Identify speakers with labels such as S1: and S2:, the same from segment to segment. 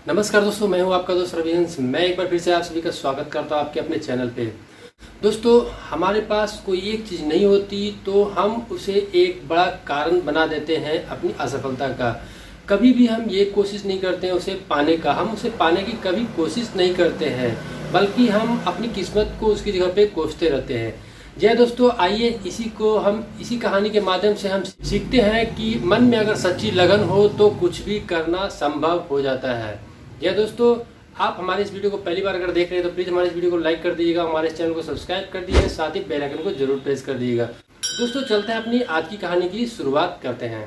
S1: नमस्कार दोस्तों, मैं हूं आपका दोस्त रविहंस। मैं एक बार फिर से आप सभी का स्वागत करता हूं आपके अपने चैनल पे। दोस्तों, हमारे पास कोई एक चीज़ नहीं होती तो हम उसे एक बड़ा कारण बना देते हैं अपनी असफलता का। कभी भी हम ये कोशिश नहीं करते हैं उसे पाने का, हम उसे पाने की कभी कोशिश नहीं करते हैं, बल्कि हम अपनी किस्मत को उसकी जगह पे कोसते रहते हैं। जय दोस्तों, आइए इसी कहानी के माध्यम से हम सीखते हैं कि मन में अगर सच्ची लगन हो तो कुछ भी करना संभव हो जाता है। जय दोस्तों, आप हमारे इस वीडियो को पहली बार अगर देख रहे हैं तो प्लीज़ हमारे इस वीडियो को लाइक कर दीजिएगा, हमारे इस चैनल को सब्सक्राइब कर दीजिएगा, साथ ही बेल आइकन को जरूर प्रेस कर दीजिएगा। दोस्तों, चलते हैं अपनी आज की कहानी की शुरुआत करते हैं।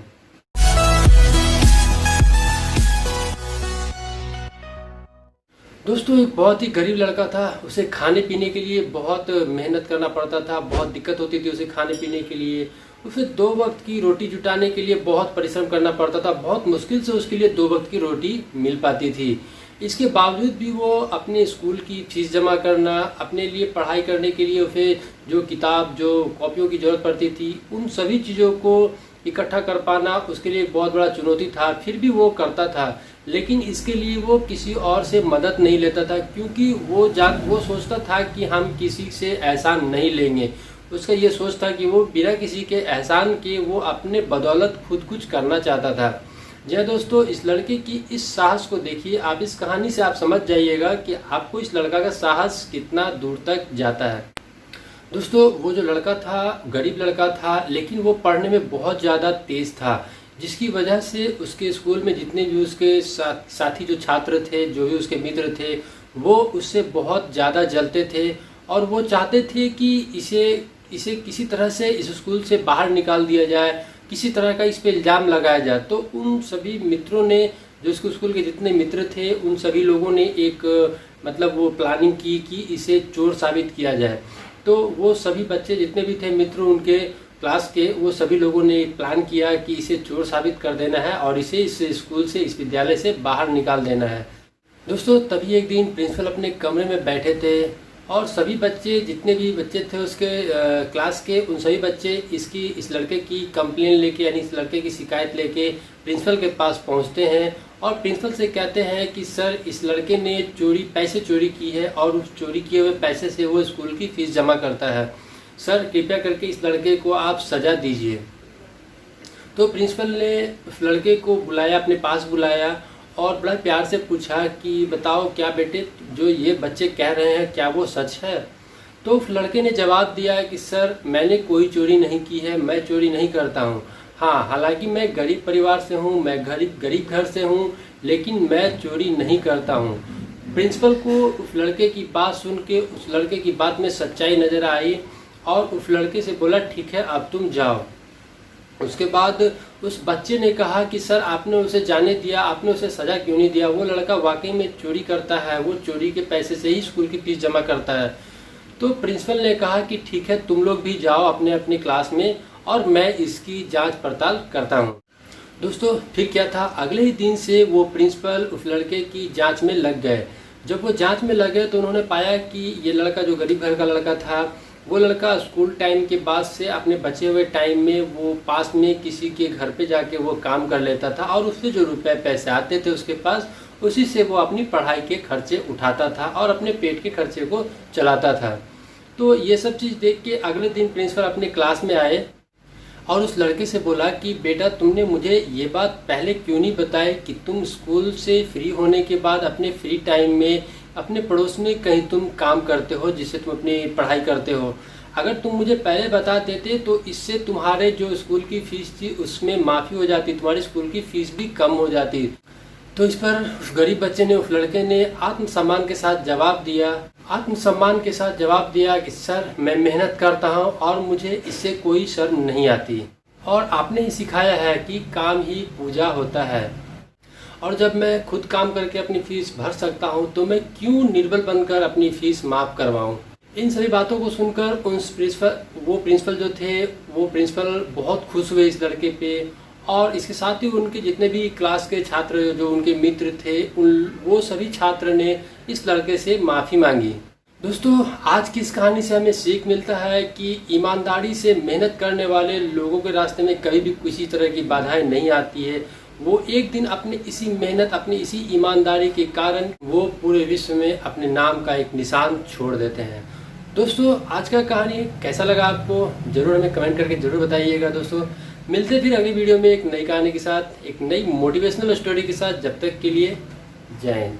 S1: दोस्तों, एक बहुत ही गरीब लड़का था। उसे खाने पीने के लिए बहुत मेहनत करना पड़ता था, बहुत दिक्कत होती थी उसे खाने पीने के लिए। उसे 2 वक्त की रोटी जुटाने के लिए बहुत परिश्रम करना पड़ता था। बहुत मुश्किल से उसके लिए 2 वक्त की रोटी मिल पाती थी। इसके बावजूद भी वो अपने स्कूल की फीस जमा करना, अपने लिए पढ़ाई करने के लिए उसे जो किताब, जो कॉपियों की ज़रूरत पड़ती थी, उन सभी चीज़ों को इकट्ठा कर पाना उसके लिए एक बहुत बड़ा चुनौती था। फिर भी वो करता था, लेकिन इसके लिए वो किसी और से मदद नहीं लेता था, क्योंकि वो सोचता था कि हम किसी से एहसान नहीं लेंगे। उसका ये सोच था कि वो बिना किसी के एहसान के वो अपने बदौलत खुद कुछ करना चाहता था। जी दोस्तों, इस लड़के की इस साहस को देखिए। आप इस कहानी से आप समझ जाइएगा कि आपको इस लड़का का साहस कितना दूर तक जाता है। दोस्तों, वो जो लड़का था गरीब लड़का था, लेकिन वो पढ़ने में बहुत ज़्यादा तेज़ था, जिसकी वजह से उसके स्कूल में जितने भी उसके साथी जो छात्र थे, जो भी उसके मित्र थे, वो उससे बहुत ज़्यादा जलते थे और वो चाहते थे कि इसे किसी तरह से इस स्कूल से बाहर निकाल दिया जाए, किसी तरह का इस पे इल्ज़ाम लगाया जाए। तो उन सभी मित्रों ने, जो इसके स्कूल के जितने मित्र थे, उन सभी लोगों ने एक वो प्लानिंग की कि इसे चोर साबित किया जाए। तो वो सभी बच्चे जितने भी थे मित्र उनके क्लास के, वो सभी लोगों ने एक प्लान किया कि इसे चोर साबित कर देना है और इसे इस स्कूल से, इस विद्यालय से बाहर निकाल देना है। दोस्तों, तभी एक दिन प्रिंसिपल अपने कमरे में बैठे थे और सभी बच्चे, जितने भी बच्चे थे उसके क्लास के, उन सभी बच्चे इस लड़के की कंप्लेन लेके, यानी इस लड़के की शिकायत लेके प्रिंसिपल के पास पहुंचते हैं और प्रिंसिपल से कहते हैं कि सर, इस लड़के ने पैसे चोरी की है और उस चोरी किए हुए पैसे से वो स्कूल की फीस जमा करता है। सर, कृपया करके इस लड़के को आप सज़ा दीजिए। तो प्रिंसिपल ने उस लड़के को बुलाया, अपने पास बुलाया और बड़ा प्यार से पूछा कि बताओ, क्या बेटे जो ये बच्चे कह रहे हैं क्या वो सच है? तो उस लड़के ने जवाब दिया कि सर, मैंने कोई चोरी नहीं की है, मैं चोरी नहीं करता हूँ। हाँ, हालांकि मैं गरीब परिवार से हूँ, मैं गरीब घर से हूँ, लेकिन मैं चोरी नहीं करता हूँ। प्रिंसिपल को उस लड़के की बात सुन के उस लड़के की बात में सच्चाई नज़र आई और उस लड़के से बोला, ठीक है, अब तुम जाओ। उसके बाद उस बच्चे ने कहा कि सर, आपने उसे जाने दिया, आपने उसे सज़ा क्यों नहीं दिया? वो लड़का वाकई में चोरी करता है, वो चोरी के पैसे से ही स्कूल की फीस जमा करता है। तो प्रिंसिपल ने कहा कि ठीक है, तुम लोग भी जाओ अपने अपने क्लास में और मैं इसकी जांच पड़ताल करता हूँ। दोस्तों, फिर क्या था, अगले ही दिन से वो प्रिंसिपल उस लड़के की जाँच में लग गए। जब वो जाँच में लगे तो उन्होंने पाया कि ये लड़का जो गरीब घर का लड़का था, वो लड़का स्कूल टाइम के बाद से अपने बचे हुए टाइम में वो पास में किसी के घर पे जाके वो काम कर लेता था और उससे जो रुपए पैसे आते थे उसके पास, उसी से वो अपनी पढ़ाई के खर्चे उठाता था और अपने पेट के खर्चे को चलाता था। तो ये सब चीज़ देख के अगले दिन प्रिंसिपल अपने क्लास में आए और उस लड़के से बोला कि बेटा, तुमने मुझे ये बात पहले क्यों नहीं बताई कि तुम स्कूल से फ्री होने के बाद अपने फ्री टाइम में अपने पड़ोस में कहीं तुम काम करते हो, जिससे तुम अपनी पढ़ाई करते हो। अगर तुम मुझे पहले बता देते तो इससे तुम्हारे जो स्कूल की फ़ीस थी उसमें माफ़ी हो जाती, तुम्हारी स्कूल की फ़ीस भी कम हो जाती। तो इस पर उस गरीब बच्चे ने, उस लड़के ने आत्मसम्मान के साथ जवाब दिया कि सर, मैं मेहनत करता हूँ और मुझे इससे कोई शर्म नहीं आती और आपने ही सिखाया है कि काम ही पूजा होता है और जब मैं खुद काम करके अपनी फ़ीस भर सकता हूँ तो मैं क्यों निर्बल बनकर अपनी फ़ीस माफ़ करवाऊँ। इन सभी बातों को सुनकर वो प्रिंसिपल बहुत खुश हुए इस लड़के पे और इसके साथ ही उनके जितने भी क्लास के छात्र, जो उनके मित्र थे, वो सभी छात्र ने इस लड़के से माफ़ी मांगी। दोस्तों, आज की इस कहानी से हमें सीख मिलता है कि ईमानदारी से मेहनत करने वाले लोगों के रास्ते में कभी भी किसी तरह की बाधाएं नहीं आती है। वो एक दिन अपने इसी मेहनत, अपनी इसी ईमानदारी के कारण वो पूरे विश्व में अपने नाम का एक निशान छोड़ देते हैं। दोस्तों आज का कहानी कैसा लगा आपको ज़रूर हमें कमेंट करके ज़रूर बताइएगा। दोस्तों मिलते फिर अगली वीडियो में एक नई कहानी के साथ, एक नई मोटिवेशनल स्टोरी के साथ। जब तक के लिए जय हिंद।